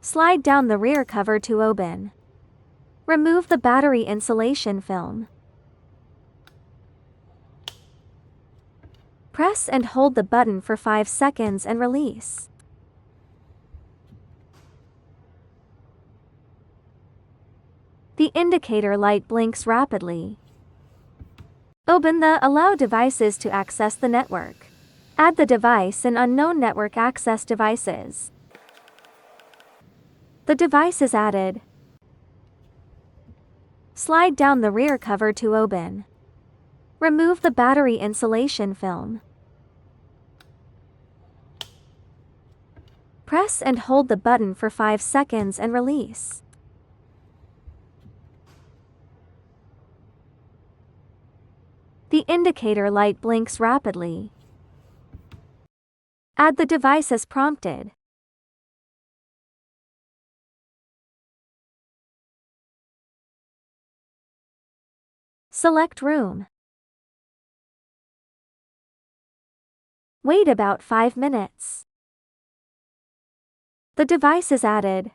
Slide down the rear cover to open. Remove the battery insulation film. Press and hold the button for 5 seconds and release. The indicator light blinks rapidly. Open the Allow Devices to access the network. Add the device in Unknown Network Access Devices. The device is added. Slide down the rear cover to open. Remove the battery insulation film. Press and hold the button for 5 seconds and release. The indicator light blinks rapidly. Add the device as prompted. Select room. Wait about 5 minutes. The device is added.